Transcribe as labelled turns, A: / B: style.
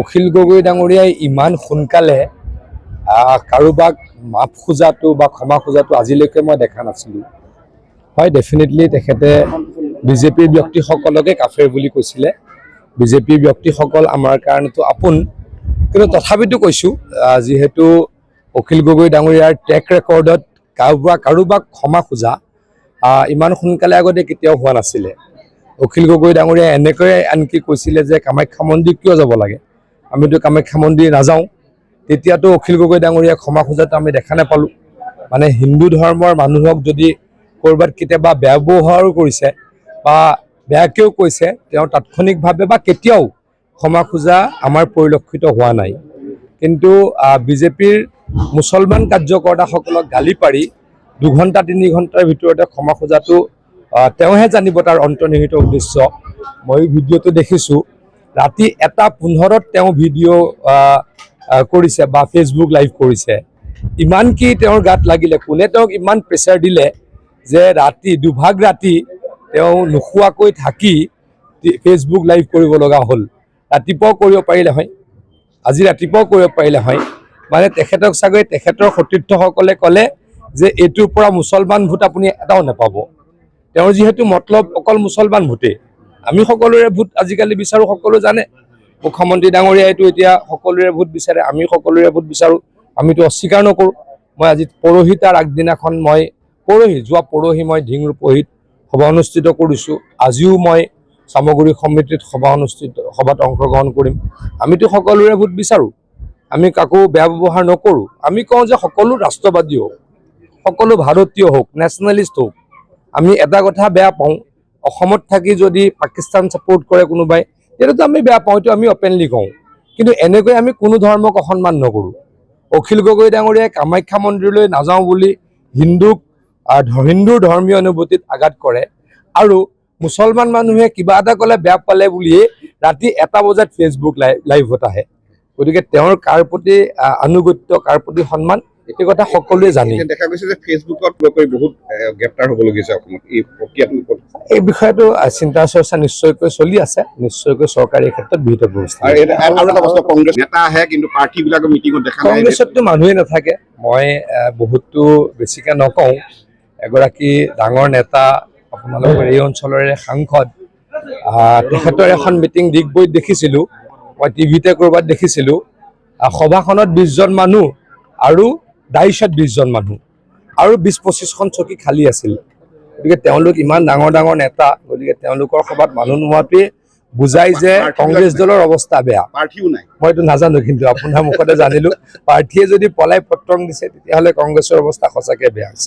A: অখিল গগৈ ডাঙৰীয়াই ইমান সোনকালে কাৰোবাক মাফ খোজাটো বা ক্ষমা খোজাটো আজিলৈকে মই দেখা নাছিলোঁ। হয়, ডেফিনেটলি তেখেতে বিজেপিৰ ব্যক্তিসকলকে কাফেৰ বুলি কৈছিলে। বিজেপিৰ ব্যক্তিসকল আমাৰ কাৰণেতো আপোন, কিন্তু তথাপিতো কৈছোঁ, যিহেতু অখিল গগৈ ডাঙৰীয়াৰ ট্ৰেক ৰেকৰ্ডত কাৰোবাক ক্ষমা খোজা ইমান সোনকালে আগতে কেতিয়াও হোৱা নাছিলে। অখিল গগৈ ডাঙৰীয়াই এনেকৈয়ে আনকি কৈছিলে যে কামাখ্যা মন্দিৰ কিয় যাব লাগে, আমিতো কামাখ্যা মন্দিৰ নাযাওঁ। তেতিয়াতো অখিল গগৈ ডাঙৰীয়াই ক্ষমা খোজাটো আমি দেখা নাপালোঁ। মানে হিন্দু ধৰ্মৰ মানুহক যদি ক'ৰবাত কেতিয়াবা বেয়া ব্যৱহাৰো কৰিছে বা বেয়াকৈও কৈছে, তেওঁ তাৎক্ষণিকভাৱে বা কেতিয়াও ক্ষমা খোজা আমাৰ পৰিলক্ষিত হোৱা নাই। কিন্তু বিজেপিৰ মুছলমান কাৰ্যকৰ্তাসকলক গালি পাৰি 2 ঘণ্টা 3 ঘণ্টাৰ ভিতৰতে ক্ষমা খোজাটো তেওঁহে জানিব তাৰ অন্তৰ্নিহিত উদ্দেশ্য। মই ভিডিঅ'টো দেখিছোঁ, ৰাতি 1:15 তেওঁ ভিডিঅ' কৰিছে বা ফেচবুক লাইভ কৰিছে। ইমান কি তেওঁৰ গাত লাগিলে, কোনে তেওঁক ইমান প্ৰেছাৰ দিলে যে ৰাতি দুভাগ ৰাতি তেওঁ নোখোৱাকৈ থাকি ফেচবুক লাইভ কৰিব লগা হ'ল। ৰাতিপুৱাও কৰিব পাৰিলে হয়, আজি ৰাতিপুৱাও কৰিব পাৰিলে হয়। মানে তেখেতক চাগৈ তেখেতৰ সতীৰ্থসকলে ক'লে যে এইটোৰ পৰা মুছলমান ভোট আপুনি এটাও নাপাব। তেওঁৰ যিহেতু মতলব অকল মুছলমান ভোটেই, আমি সকলোৰে ভোট আজিকালি বিচাৰোঁ, সকলো জানে। মুখ্যমন্ত্ৰী ডাঙৰীয়াইতো এতিয়া সকলোৰে ভোট বিচাৰে, আমি সকলোৰে ভোট বিচাৰোঁ, আমিতো অস্বীকাৰ নকৰোঁ। মই আজি পৰহি তাৰ আগদিনাখন যোৱা পৰহি মই ধিংৰূপহীত সভা অনুষ্ঠিত কৰিছোঁ। আজিও মই চামগুৰি সমিতিত সভাত অংশগ্ৰহণ কৰিম। আমিতো সকলোৰে ভোট বিচাৰোঁ, আমি কাকো বেয়া ব্যৱহাৰ নকৰোঁ। আমি কওঁ যে সকলো ৰাষ্ট্ৰবাদী হওক, সকলো ভাৰতীয় হওক, নেশ্যনেলিষ্ট হওক। আমি এটা কথা বেয়া পাওঁ, অসমত থাকি যদি পাকিস্তান ছাপোৰ্ট কৰে কোনোবাই, তেতিয়াতো আমি বেয়া পাওঁ, এইটো আমি অপেনলি কওঁ। কিন্তু এনেকৈ আমি কোনো ধৰ্মক অসন্মান নকৰোঁ। অখিল গগৈ ডাঙৰীয়াই কামাখ্যা মন্দিৰলৈ নাযাওঁ বুলি হিন্দুৰ ধৰ্মীয় অনুভূতিত আঘাত কৰে, আৰু মুছলমান মানুহে কিবা এটা ক'লে বেয়া পালে বুলিয়ে ৰাতি 1 বজাত ফেচবুক লাইভত আহে। গতিকে তেওঁৰ কাৰ প্ৰতি আনুগত্য, কাৰ প্ৰতি সন্মান, এই কথা সকলোৱে জানে।
B: দেখা গৈছে যে ফেচবুকত বহুত গ্ৰেপ্তাৰ হ'বলগীয়া হৈছে অসমত, এই প্ৰক্ৰিয়াটো
A: এই বিষয়টো চিন্তা চৰ্চা নিশ্চয়কৈ চলি আছে, নিশ্চয়কৈ চৰকাৰী ক্ষেত্ৰত বিহিত ব্যৱস্থা।
B: আৰু এটা প্ৰশ্ন, কংগ্ৰেছ নেতা আহে কিন্তু প্ৰাৰ্থীবিলাকৰ মিটিঙত দেখা নাই।
A: কংগ্ৰেছততো মানুহে নাথাকে। মই বহুতো বেছিকৈ নকওঁ, এগৰাকী ডাঙৰ নেতা, আপোনালোকৰ এই অঞ্চলৰে সাংসদ, তেখেতৰ এখন মিটিং ডিগবৈত দেখিছিলোঁ, মই টিভিতে ক'ৰবাত দেখিছিলোঁ। সভাখনত 20 জন মানুহ আৰু ডাইচত 20 জন মানুহ, আৰু 20-25খন চকী খালী আছিল। গতিকে তেওঁলোক ইমান ডাঙৰ ডাঙৰ নেতা, গতিকে তেওঁলোকৰ সভাত মানুহ নোহোৱাটোৱে বুজাই যে কংগ্ৰেছ দলৰ অৱস্থা বেয়া।
B: প্ৰাৰ্থীও নাই,
A: মইতো নাজানো, কিন্তু আপোনাৰ মুখতে জানিলোঁ। প্ৰাৰ্থীয়ে যদি পলাই পত্ৰং দিছে, তেতিয়াহ'লে কংগ্ৰেছৰ অৱস্থা সঁচাকৈ বেয়া হৈছে।